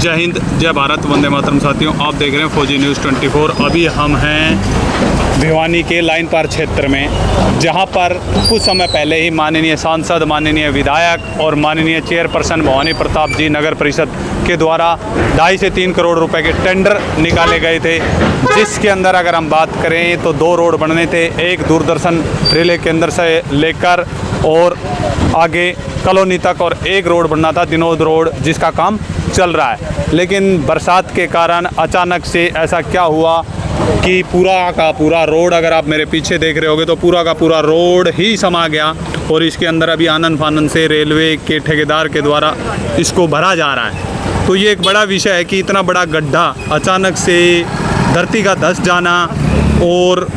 जय हिंद, जय भारत, वंदे मातरम। साथियों, आप देख रहे हैं फौजी न्यूज़ 24। अभी हम हैं भिवानी के लाइन पार क्षेत्र में, जहां पर कुछ समय पहले ही माननीय सांसद, माननीय विधायक और माननीय चेयरपर्सन भवानी प्रताप जी नगर परिषद के द्वारा 2.5 से 3 करोड़ रुपए के टेंडर निकाले गए थे, जिसके अंदर अगर हम बात करें तो 2 रोड बनने थे। एक दूरदर्शन रिले के अंदर से लेकर और आगे कॉलोनी तक, और एक रोड बनना था विनोद रोड, जिसका काम चल रहा है। लेकिन बरसात के कारण अचानक से ऐसा क्या हुआ कि पूरा का पूरा रोड, अगर आप मेरे पीछे देख रहे होगे तो पूरा का पूरा रोड ही समा गया, और इसके अंदर अभी आनन फानन से रेलवे के ठेकेदार के द्वारा इसको भरा जा रहा है। तो ये एक बड़ा विषय है कि इतना बड़ा गड्ढा अचानक से धरती का धस जाना और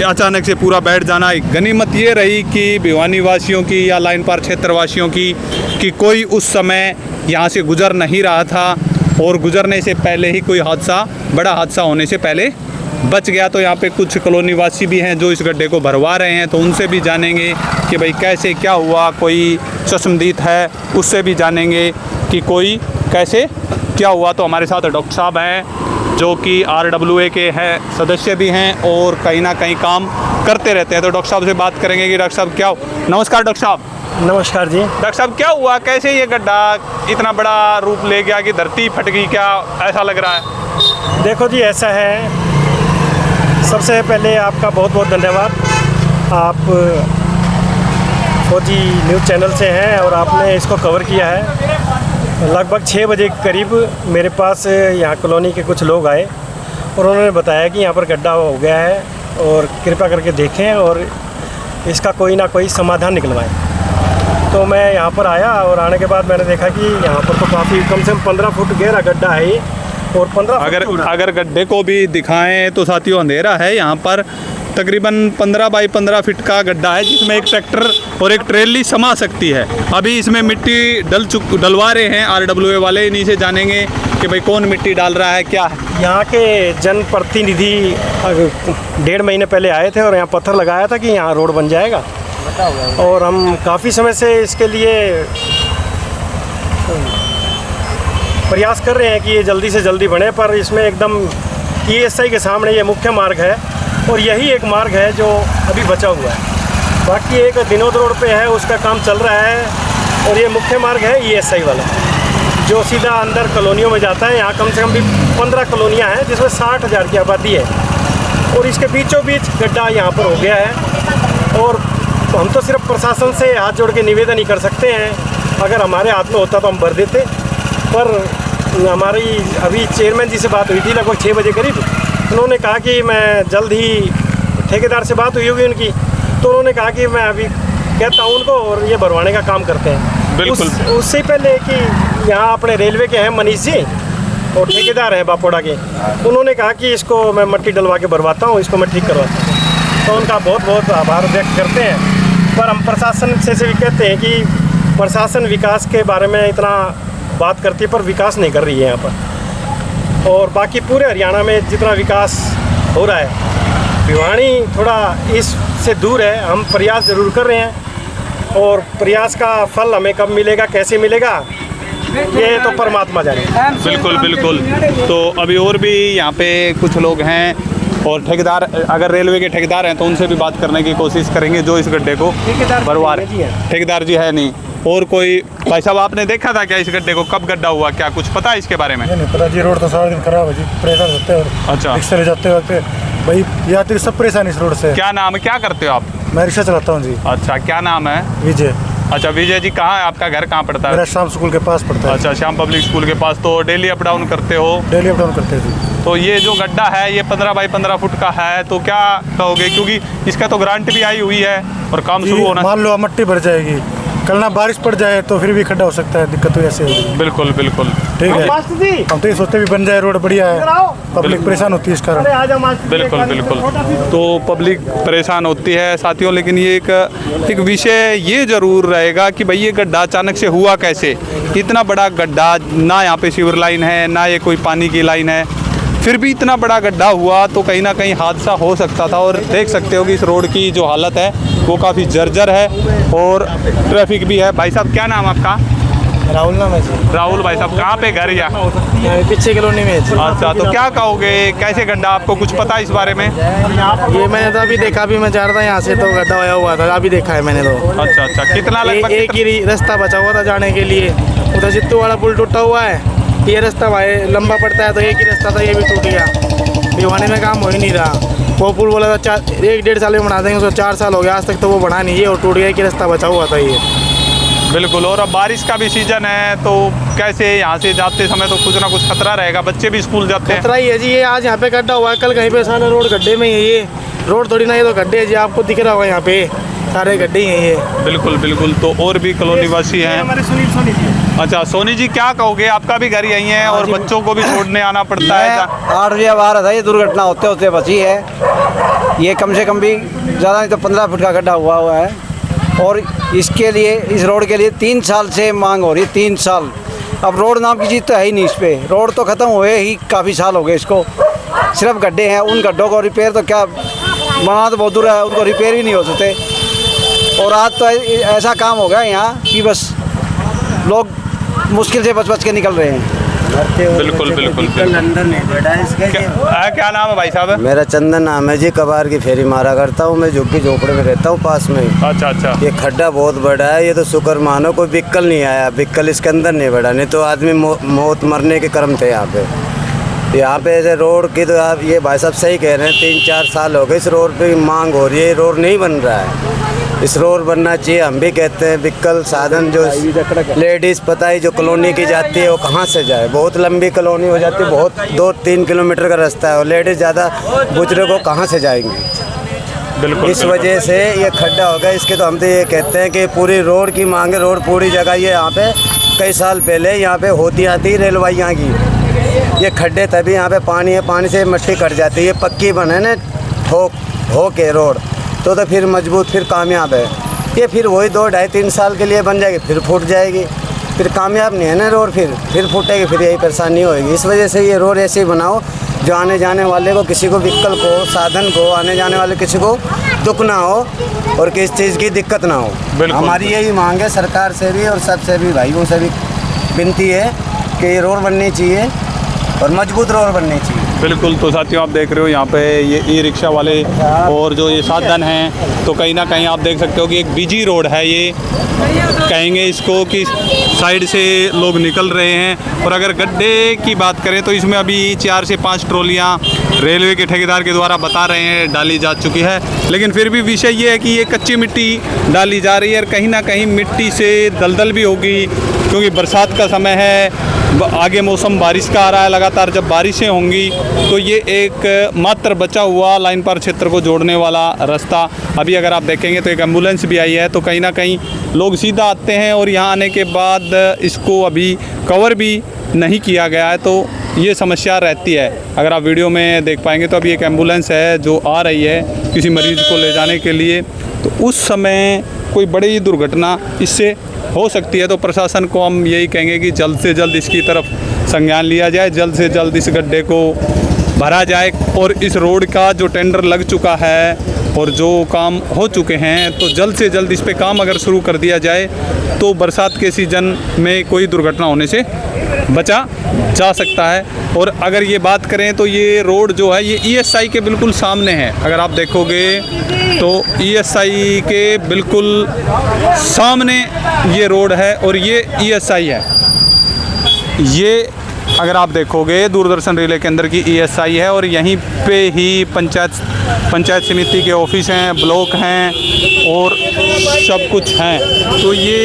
अचानक से पूरा बैठ जाना। गनीमत ये रही कि भिवानी वासियों की या लाइन पार क्षेत्र वासियों की कि कोई उस समय यहाँ से गुजर नहीं रहा था, और गुजरने से पहले ही कोई हादसा, बड़ा हादसा होने से पहले बच गया। तो यहाँ पे कुछ कॉलोनी वासी भी हैं जो इस गड्ढे को भरवा रहे हैं, तो उनसे भी जानेंगे कि भाई कैसे क्या हुआ। कोई चश्मदीद है, उससे भी जानेंगे कि कोई कैसे क्या हुआ। तो हमारे साथ डॉक्टर साहब हैं जो कि RWA के हैं, सदस्य भी हैं और कहीं ना कहीं काम करते रहते हैं। तो डॉक्टर साहब से बात करेंगे कि डॉक्टर साहब क्या। नमस्कार डॉक्टर साहब। नमस्कार जी। डॉक्टर साहब, क्या हुआ, कैसे ये गड्ढा इतना बड़ा रूप ले गया कि धरती फट गई, क्या ऐसा लग रहा है? देखो जी, ऐसा है, सबसे पहले आपका बहुत बहुत धन्यवाद। आप फौजी न्यूज़ चैनल से हैं और आपने इसको कवर किया है। लगभग 6 बजे के करीब मेरे पास यहाँ कॉलोनी के कुछ लोग आए और उन्होंने बताया कि यहाँ पर गड्ढा हो गया है और कृपया करके देखें और इसका कोई ना कोई समाधान निकलवाएं। तो मैं यहाँ पर आया और आने के बाद मैंने देखा कि यहाँ पर तो काफ़ी कम से कम 15 फुट गहरा गड्ढा है ये, और 15 अगर गड्ढे को भी दिखाएं तो साथियों अंधेरा है। यहाँ पर तकरीबन 15 बाई 15 फीट का गड्ढा है, जिसमें एक ट्रैक्टर और एक ट्रेली समा सकती है। अभी इसमें मिट्टी डलवा रहे हैं RWA वाले, इन्हीं से जानेंगे कि भाई कौन मिट्टी डाल रहा है, क्या है। यहाँ के जनप्रतिनिधि 1.5 महीने पहले आए थे और यहाँ पत्थर लगाया था कि यहाँ रोड बन जाएगा, और हम काफ़ी समय से इसके लिए प्रयास कर रहे हैं कि ये जल्दी से जल्दी बने। पर इसमें एकदम ESI के सामने ये मुख्य मार्ग है और यही एक मार्ग है जो अभी बचा हुआ है। बाकी एक विनोद रोड पे है, उसका काम चल रहा है, और ये मुख्य मार्ग है ESI वाला जो सीधा अंदर कॉलोनियों में जाता है। यहाँ कम से कम भी 15 कॉलोनियाँ हैं जिसमें 60,000 की आबादी है, और इसके बीचों बीच गड्ढा यहाँ पर हो गया है। और हम तो सिर्फ प्रशासन से हाथ जोड़ के निवेदन ही कर सकते हैं, अगर हमारे हाथ में होता तो हम भर देते। पर हमारी अभी चेयरमैन जी से बात हुई थी लगभग 6 बजे करीब। उन्होंने कहा कि मैं जल्द ही, ठेकेदार से बात हुई होगी उनकी, तो उन्होंने कहा कि मैं अभी कहता हूँ उनको और ये भरवाने का काम करते हैं। बिल्कुल। उससे पहले कि यहाँ अपने रेलवे के हैं मनीष जी और ठेकेदार हैं बापोड़ा के, उन्होंने कहा कि इसको मैं मट्टी डलवा के भरवाता हूँ, इसको मैं ठीक करवाता हूँ। तो उनका बहुत बहुत आभार व्यक्त करते हैं। पर हम प्रशासन से भी कहते हैं कि प्रशासन विकास के बारे में इतना बात करती है पर विकास नहीं कर रही है यहाँ पर। और बाकी पूरे हरियाणा में जितना विकास हो रहा है, भिवानी थोड़ा इससे दूर है। हम प्रयास ज़रूर कर रहे हैं, और प्रयास का फल हमें कब मिलेगा, कैसे मिलेगा, ये तो परमात्मा जाने। बिल्कुल बिल्कुल। तो अभी और भी यहाँ पे कुछ लोग हैं, और ठेकेदार, अगर रेलवे के ठेकेदार हैं तो उनसे भी बात करने की कोशिश करेंगे जो इस गड्ढे को भरवा रहे हैं। ठेकेदार जी है नहीं। और कोई भाई साहब, आपने देखा था क्या इस गड्ढे को, कब गड्ढा हुआ, क्या कुछ पता है इसके बारे में? नहीं पता जी, रोड तो सारा दिन खराब है जी, परेशान होते हैं। और अच्छा। रिक्शा ले जाते वक्त भाई यात्री सब परेशान इस रोड से। क्या नाम है, क्या करते हो आप? मैं रिक्शा चलाता हूँ जी। अच्छा, क्या नाम है? विजय। अच्छा विजय जी, कहाँ है आपका घर, कहाँ पड़ता है? मेरा श्याम स्कूल के पास पड़ता है। अच्छा, श्याम पब्लिक स्कूल के पास। तो डेली अप डाउन करते हो? डेली अप डाउन करते हैं जी। तो ये जो गड्ढा है ये 15 बाई 15 फुट का है, तो क्या कहोगे, क्योंकि इसका तो ग्रांट भी आई हुई है और काम शुरू होना। मान लो मट्टी भर जाएगी, कल ना बारिश पड़ जाए तो फिर भी खड्डा हो सकता है, दिक्कत तो ऐसे होगी। बिल्कुल बिल्कुल, ठीक है। हम तो ये सोचते भी बन जाए, रोड बढ़िया है, पब्लिक परेशान होती है इस कारण। बिल्कुल बिल्कुल। तो पब्लिक परेशान होती है साथियों, लेकिन ये एक विषय ये ज़रूर रहेगा कि भाई ये गड्ढा अचानक से हुआ कैसे। इतना बड़ा गड्ढा, ना यहाँ पे सीवर लाइन है, ना ये कोई पानी की लाइन है, फिर भी इतना बड़ा गड्ढा हुआ तो कहीं ना कहीं हादसा हो सकता था। और देख सकते हो कि इस रोड की जो हालत है वो काफ़ी जर्जर है और ट्रैफिक भी है। भाई साहब, क्या नाम आपका? राहुल नाम है जी। राहुल भाई साहब, कहाँ पे घर या? यहाँ पीछे कॉलोनी में है जी। अच्छा, तो क्या कहोगे, कैसे गड्ढा, आपको कुछ पता है इस बारे में? ये मैंने तो अभी देखा, अभी मैं जा रहा था यहाँ से तो गड्ढा होया हुआ था, अभी देखा है मैंने तो। अच्छा अच्छा, कितना लगभग? एक ही रास्ता बचा हुआ था जाने के लिए, उधर जित्तू वाला पुल टूटा हुआ है, ये रास्ता भाई लंबा पड़ता है तो एक ही रास्ता था, ये भी टूट गया। भिवानी में काम हो ही नहीं रहा। वो पुल बोला था 1-1.5 साल में बना देंगे, उसको 4 साल हो गया, आज तक तो वो बना नहीं है और टूट गया, एक ही रास्ता बचा हुआ था ये। बिल्कुल, और अब बारिश का भी सीजन है तो कैसे यहाँ से जाते समय तो कुछ ना कुछ खतरा रहेगा, बच्चे भी स्कूल जाते हैं। खतरा ही है जी, ये आज यहाँ पे गड्ढा हुआ है, कल कहीं पे सारा रोड गड्ढे में ही है, ये रोड थोड़ी ना, ये तो गड्ढे है जी, आपको दिख रहा होगा यहाँ पे सारे गड्ढे ही हैं ये। बिल्कुल बिल्कुल, तो और भी कॉलोनी वासी हैं। हमारे सुनील सोनी जी। अच्छा सोनी जी, क्या कहोगे, आपका भी घर यहीं है और बच्चों को भी छोड़ने आना पड़ता है? 8 बजे आ रहा था, ये दुर्घटना होते होते बची है। ये कम से कम भी ज़्यादा नहीं तो 15 फुट का गड्ढा हुआ है और इसके लिए, इस रोड के लिए 3 साल से मांग हो रही है, 3 साल। अब रोड नाम की चीज़ तो है ही नहीं इस पर, रोड तो ख़त्म हुए ही काफ़ी साल हो गए इसको, सिर्फ गड्ढे हैं। उन गड्ढों को रिपेयर तो क्या, बना तो बहुत दूर है, उनको रिपेयर भी नहीं हो सकते। और आज तो ऐसा काम हो गया यहाँ कि बस लोग मुश्किल से बच के निकल रहे हैं। बिल्कुल बिल्कुल, क्या नाम है भाई साहब? मेरा चंदन नाम है जी, कबार की फेरी मारा करता हूँ मैं, झुग्गी झोपड़े में रहता हूँ पास में ही। अच्छा अच्छा, ये खड्डा बहुत बड़ा है, ये तो शुक्र मानो कोई व्हीकल नहीं आया, व्हीकल इसके अंदर नहीं बढ़ा, नहीं तो आदमी मौत मरने के क्रम थे यहाँ पे। यहाँ पे ऐसे रोड की तो आप ये भाई साहब सही कह रहे हैं, 3-4 साल हो गए इस रोड पे मांग हो रही है, रोड नहीं बन रहा है। इस रोड बनना चाहिए, हम भी कहते हैं। व्हीकल साधन जो लेडीज़ पता ही जो कॉलोनी की जाती है वो कहाँ से जाए, बहुत लंबी कॉलोनी हो जाती है, बहुत 2-3 किलोमीटर का रास्ता है और लेडीज़ ज़्यादा बुजुर्ग को कहाँ से जाएंगे। बिल्कुल, इस वजह से ये खड्डा हो गया। इसके तो हम तो ये कहते हैं कि पूरी रोड की मांग है, रोड पूरी जगह ये यहाँ पे कई साल पहले यहाँ पे होती आती रेलवाइयाँ की, ये खड्डे तभी यहाँ पे पानी है, पानी से मिट्टी कट जाती है, ये पक्की बने ना ठोक के रोड तो फिर मजबूत, फिर कामयाब है। ये फिर वही 2-2.5-3 साल के लिए बन जाएगी, फिर फूट जाएगी, फिर कामयाब नहीं है ना रोड, फिर फूटेगी, फिर यही परेशानी होगी। इस वजह से ये रोड ऐसे ही बनाओ जो आने जाने वाले को, किसी को व्हीकल को, साधन को, आने जाने वाले किसी को दुख ना हो और किसी चीज़ की दिक्कत ना हो। हमारी यही मांग है सरकार से भी और सबसे भी, भाइयों से भी विनती है कि ये रोड बननी चाहिए और मजबूत रोड बननी चाहिए। बिल्कुल, तो साथियों आप देख रहे हो यहाँ पे ये ई रिक्शा वाले और जो ये साधन हैं, तो कहीं ना कहीं आप देख सकते हो कि एक बिजी रोड है, ये कहेंगे इसको कि साइड से लोग निकल रहे हैं। और अगर गड्ढे की बात करें तो इसमें अभी 4 से 5 ट्रॉलियाँ रेलवे के ठेकेदार के द्वारा बता रहे हैं डाली जा चुकी है, लेकिन फिर भी विषय ये है कि ये कच्ची मिट्टी डाली जा रही है और कहीं ना कहीं मिट्टी से दलदल भी होगी, क्योंकि बरसात का समय है, आगे मौसम बारिश का आ रहा है लगातार। जब बारिशें होंगी तो ये एक मात्र बचा हुआ लाइन पार क्षेत्र को जोड़ने वाला रास्ता, अभी अगर आप देखेंगे तो एक एम्बुलेंस भी आई है, तो कहीं ना कहीं लोग सीधा आते हैं और यहाँ आने के बाद इसको अभी कवर भी नहीं किया गया है, तो ये समस्या रहती है। अगर आप वीडियो में देख पाएंगे तो अभी एक एम्बुलेंस है जो आ रही है किसी मरीज़ को ले जाने के लिए, तो उस समय कोई बड़ी दुर्घटना इससे हो सकती है। तो प्रशासन को हम यही कहेंगे कि जल्द से जल्द इसकी तरफ संज्ञान लिया जाए, जल्द से जल्द इस गड्ढे को भरा जाए और इस रोड का जो टेंडर लग चुका है और जो काम हो चुके हैं, तो जल्द से जल्द इस पे काम अगर शुरू कर दिया जाए तो बरसात के सीज़न में कोई दुर्घटना होने से बचा जा सकता है। और अगर ये बात करें तो ये रोड जो है ये ESI के बिल्कुल सामने है, अगर आप देखोगे तो ESI के बिल्कुल सामने ये रोड है और ये ESI है। ये अगर आप देखोगे दूरदर्शन रिले के अंदर की ESI है और यहीं पे ही पंचायत समिति के ऑफिस हैं, ब्लॉक हैं और सब कुछ हैं। तो ये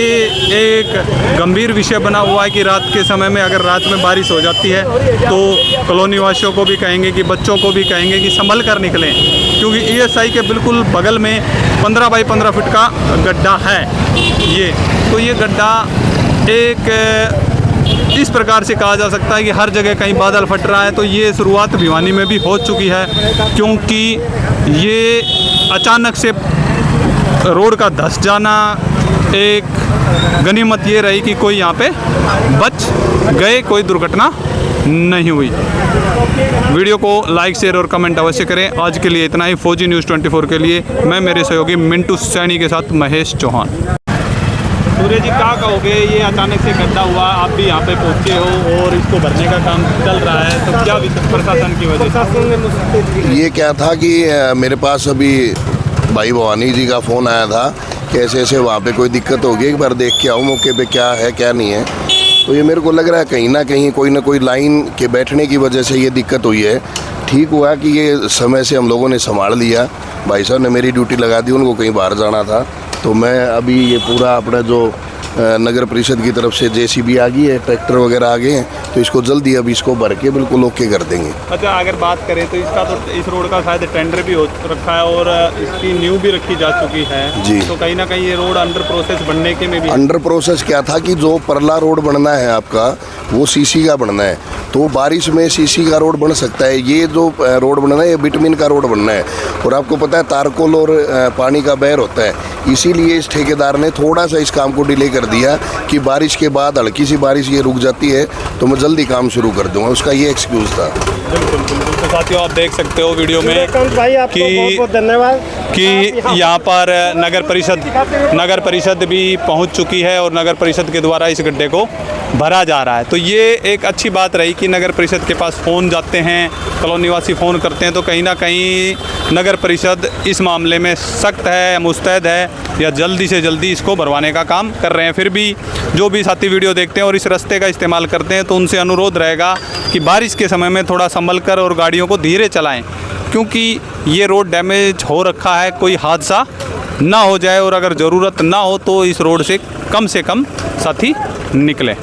एक गंभीर विषय बना हुआ है कि रात के समय में अगर रात में बारिश हो जाती है तो कॉलोनी वासियों को भी कहेंगे कि बच्चों को भी कहेंगे कि संभल कर निकलें, क्योंकि ESI के बिल्कुल बगल में 15 बाई 15 फुट का गड्ढा है ये। तो ये गड्ढा एक इस प्रकार से कहा जा सकता है कि हर जगह कहीं बादल फट रहा है, तो ये शुरुआत भिवानी में भी हो चुकी है, क्योंकि ये अचानक से रोड का धंस जाना एक गनीमत ये रही कि कोई यहाँ पे बच गए, कोई दुर्घटना नहीं हुई। वीडियो को लाइक शेयर और कमेंट अवश्य करें। आज के लिए इतना ही। फौजी न्यूज़ 24 के लिए मैं मेरे सहयोगी मिंटू सैनी के साथ महेश चौहान। सूर्य जी क्या कहोगे, ये अचानक से गड्ढा हुआ, आप भी यहाँ पे पहुँचे हो और इसको भरने का काम चल रहा है, तो क्या प्रशासन की वजह से? ये क्या था कि मेरे पास अभी भाई भवानी जी का फ़ोन आया था कि ऐसे ऐसे वहाँ पे कोई दिक्कत होगी, एक बार देख के आओ मौके पे क्या है क्या नहीं है। तो ये मेरे को लग रहा है कहीं ना कहीं कोई ना कोई लाइन के बैठने की वजह से ये दिक्कत हुई है। ठीक हुआ कि ये समय से हम लोगों ने संभाल लिया, भाई साहब ने मेरी ड्यूटी लगा दी, उनको कहीं बाहर जाना था। तो मैं अभी ये पूरा अपना जो नगर परिषद की तरफ से जेसीबी आ गई है, ट्रैक्टर वगैरह आ गए हैं, तो इसको जल्दी अभी इसको भर के बिल्कुल ओके कर देंगे। अच्छा, अगर बात करें तो इसका तो इस रोड का शायद टेंडर भी हो रखा है और इसकी नींव भी रखी जा चुकी है जी। तो कहीं ना कहीं ये रोड अंडर प्रोसेस बनने के में भी अंडर प्रोसेस क्या था कि जो परला रोड बनना है आपका वो सीसी का बनना है, तो बारिश में सीसी का रोड बन सकता है। ये जो रोड बनना है ये बिटमिन का रोड बनना है, और आपको पता है तारकोल और पानी का बहर होता है, इसीलिए इस ठेकेदार ने थोड़ा सा इस काम को डिले कर दिया कि बारिश के बाद हल्की सी बारिश ये रुक जाती है तो मैं जल्दी काम शुरू कर दूंगा, उसका ये एक्सक्यूज़ था। बिल्कुल बिल्कुल। तो साथियों आप देख सकते हो वीडियो में भाई आपको बहुत बहुत धन्यवाद कि यहाँ पर नगर परिषद भी पहुँच चुकी है और नगर परिषद के द्वारा इस गड्ढे को भरा जा रहा है। तो ये एक अच्छी बात रही कि नगर परिषद के पास फ़ोन जाते हैं, कॉलोनी निवासी फ़ोन करते हैं, तो कहीं ना कहीं नगर परिषद इस मामले में सख्त है, मुस्तैद है, या जल्दी से जल्दी इसको भरवाने का काम कर रहे हैं। फिर भी जो भी साथी वीडियो देखते हैं और इस रास्ते का इस्तेमाल करते हैं तो उनसे अनुरोध रहेगा कि बारिश के समय में थोड़ा संभल कर और गाड़ियों को धीरे चलाएं, क्योंकि ये रोड डैमेज हो रखा है, कोई हादसा ना हो जाए, और अगर ज़रूरत ना हो तो इस रोड से कम साथी निकलें।